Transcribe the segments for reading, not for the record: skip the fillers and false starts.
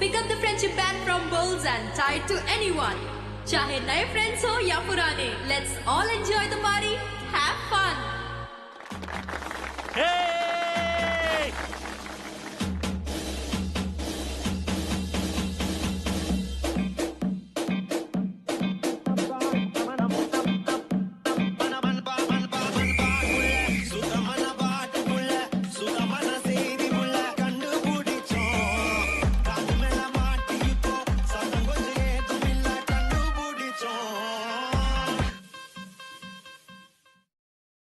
pick up the friendship band from bowls and tie it to anyone. चाहे नए friends हो या पुराने, let's all enjoy the party, have fun. Hey!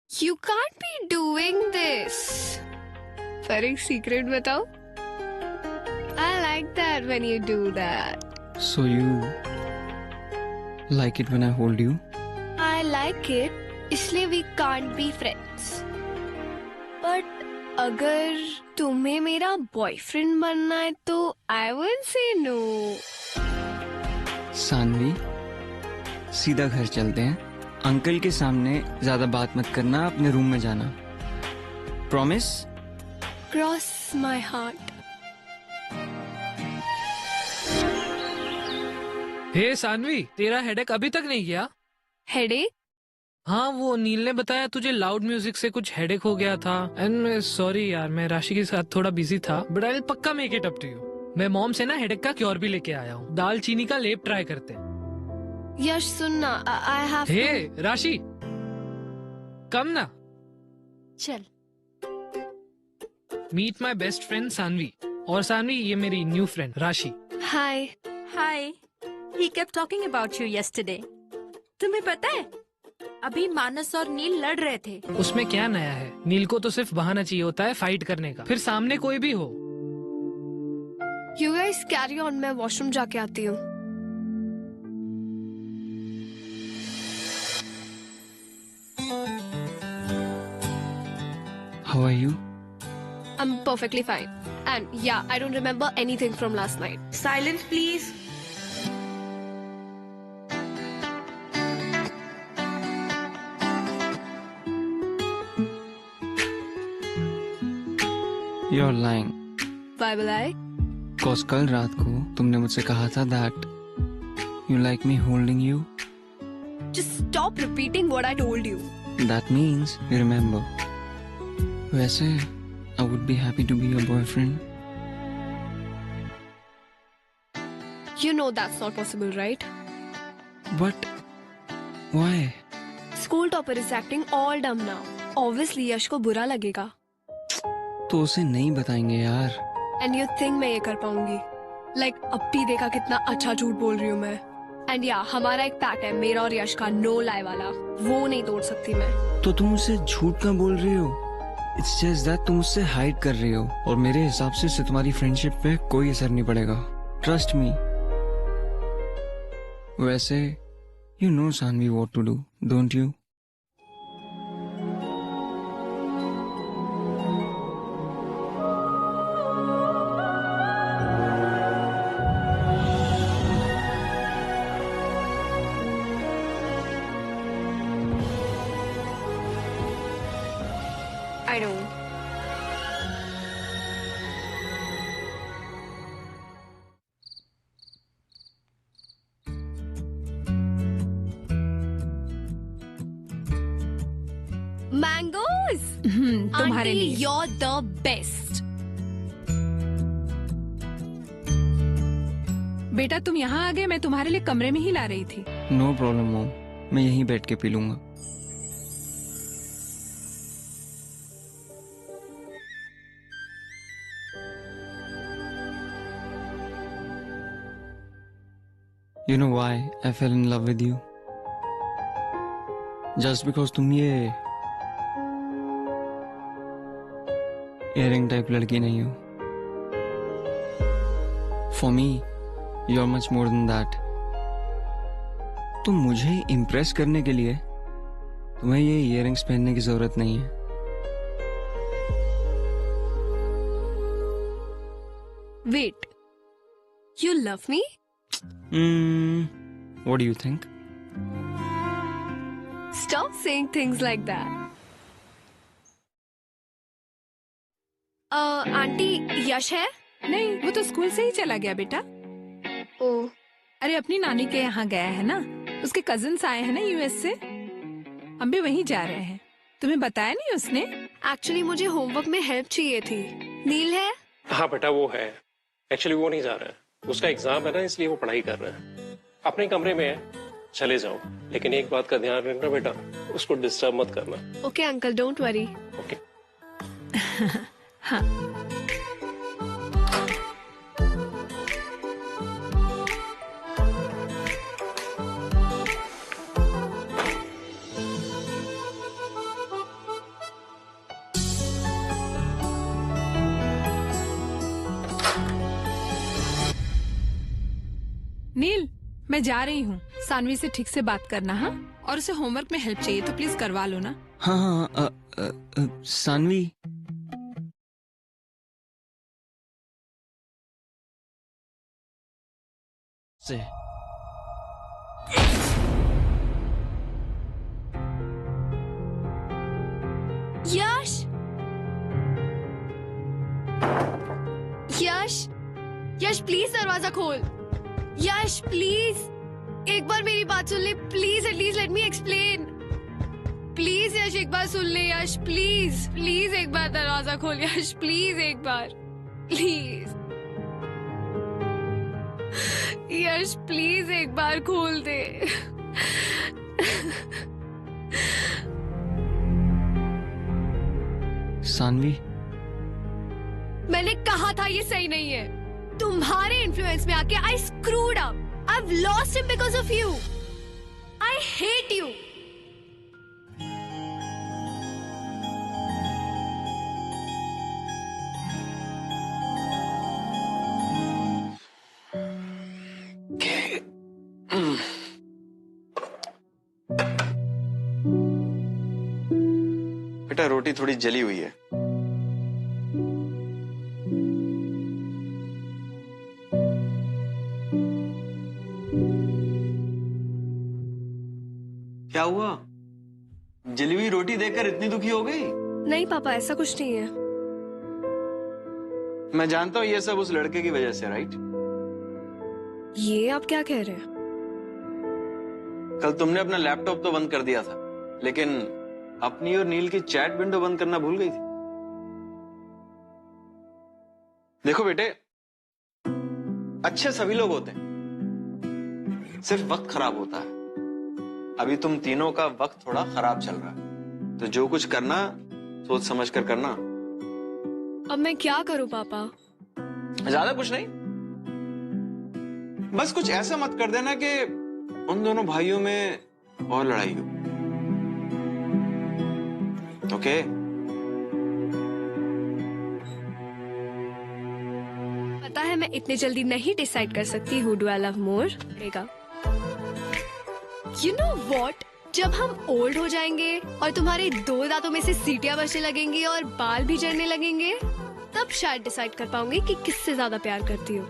You can't be doing this. पर एक secret बताओ. I like that when you do that. So you like it when I hold you? I like it. इसलिए we can't be friends. But अगर तुम्हें मेरा boyfriend बनना है तो I will say no. Saanvi, सीधा घर चलते हैं. अंकल के सामने ज्यादा बात मत करना, अपने रूम में जाना. प्रॉमिस? Cross my heart. हे सानवी, तेरा हेडेक अभी तक नहीं गया? Headache? हाँ, वो नील ने बताया तुझे लाउड म्यूजिक से कुछ हेडेक हो गया था. एंड सॉरी यार, मैं राशि के साथ थोड़ा बिजी था, बट आई विल पक्का make it up to you. मैं मॉम से ना हेडेक का क्योर भी लेके आया हूँ. दालचीनी का लेप ट्राई करते हैं. यश सुनना, I have to. हे राशि, कम ना. चल. Meet my best friend Saanvi. और सानवी, ये मेरी new friend Rashi. Hi. Hi. He kept talking about you yesterday. तुम्हें पता है? अभी मानस और नील लड़ रहे थे. उसमें क्या नया है? नील को तो सिर्फ बहाना चाहिए होता है फाइट करने का, फिर सामने कोई भी हो. You guys carry on, मैं वॉशरूम जाके आती हूँ. How are you? I'm perfectly fine. And yeah, I don't remember anything from last night. Silence, please. You're lying. Why will I? Cause कल रात को तुमने मुझसे कहा था that you like me holding you. Just stop repeating what I told you. That means you remember. वैसे I would be happy to be your boyfriend. You know that's not possible, right? But why? School topper is acting all dumb now. Obviously यश को बुरा लगेगा. तो उसे नहीं बताएंगे यार. And you think मैं ये कर पाऊंगी? Like अब भी देखा कितना अच्छा झूठ बोल रही हूँ मैं. And yeah, हमारा एक पैक्ट है, मेरा और यश का no lie वाला. वो नहीं तोड़ सकती मैं. तो तुम उसे झूठ क्यों बोल रही हो? It's just that तुम उससे हाइड कर रही हो. और मेरे हिसाब से इससे तुम्हारी फ्रेंडशिप पे कोई असर नहीं पड़ेगा. Trust me. वैसे you know Sanvi what to do, don't you? I don't. Mangoes! तुम्हारे Auntie, लिए. you're the best. बेटा तुम यहाँ आ गए, मैं तुम्हारे लिए कमरे में ही ला रही थी. No problem mom. मैं यहीं बैठ के पी लूंगा. You know why I fell in love with you? Just because तुम ये earring type लड़की नहीं हो. For me, you're much more than that. तो मुझे इम्प्रेस करने के लिए तुम्हें ये इयररिंग्स पहनने की जरूरत नहीं है. Wait. You love me? What do you think? Stop saying things like that. Aunty Yash है? नहीं, वो तो स्कूल से ही चला गया बेटा। ओ, अरे अपनी नानी के यहाँ गया है ना, उसके कजिन्स आए हैं ना यूएस से, हम भी वहीं जा रहे हैं। तुम्हें बताया नहीं उसने? एक्चुअली मुझे होमवर्क में हेल्प चाहिए थी। नील है? हाँ बेटा वो है, एक्चुअली वो नहीं जा रहा है, उसका एग्जाम है ना, इसलिए वो पढ़ाई कर रहा है। अपने कमरे में है, चले जाओ, लेकिन एक बात का ध्यान रखना बेटा, उसको डिस्टर्ब मत करना। Okay uncle, don't worry. Okay. हाँ। नील, मैं जा रही हूँ, सानवी से ठीक से बात करना। हाँ, और उसे होमवर्क में हेल्प चाहिए तो प्लीज करवा लो ना। हाँ हाँ, सानवी, से यश, यश, यश प्लीज दरवाजा खोल। यश प्लीज, एक बार मेरी बात सुन ले please, at least let me explain. Please Yash एक बार सुन ले यश, प्लीज प्लीज एक बार दरवाजा खोल यश, प्लीज एक बार, प्लीज यश, प्लीज एक बार खोल दे। सानवी, मैंने कहा था ये सही नहीं है। तुम्हारे इन्फ्लुएंस में आके I screwed up. I've lost him because of you. I hate you. बेटा रोटी थोड़ी जली हुई है। क्या हुआ? जली हुई रोटी देखकर इतनी दुखी हो गई? नहीं पापा, ऐसा कुछ नहीं है। मैं जानता हूं ये सब उस लड़के की वजह से, राइट? ये आप क्या कह रहे हैं? कल तुमने अपना लैपटॉप तो बंद कर दिया था, लेकिन अपनी और नील की चैट विंडो बंद करना भूल गई थी। देखो बेटे, अच्छे सभी लोग होते हैं, सिर्फ वक्त खराब होता है। अभी तुम तीनों का वक्त थोड़ा खराब चल रहा है, तो जो कुछ करना सोच समझ कर करना। अब मैं क्या करूं पापा? ज्यादा कुछ नहीं, बस कुछ ऐसा मत कर देना कि उन दोनों भाइयों में और लड़ाई हो। ओके? पता है मैं इतनी जल्दी नहीं डिसाइड कर सकती who do I love more. You know what, जब हम ओल्ड हो जाएंगे और तुम्हारे 2 दांतों में से सीटियां बचने लगेंगी और बाल भी झड़ने लगेंगे, तब शायद डिसाइड कर पाऊंगी कि किससे ज्यादा प्यार करती हो।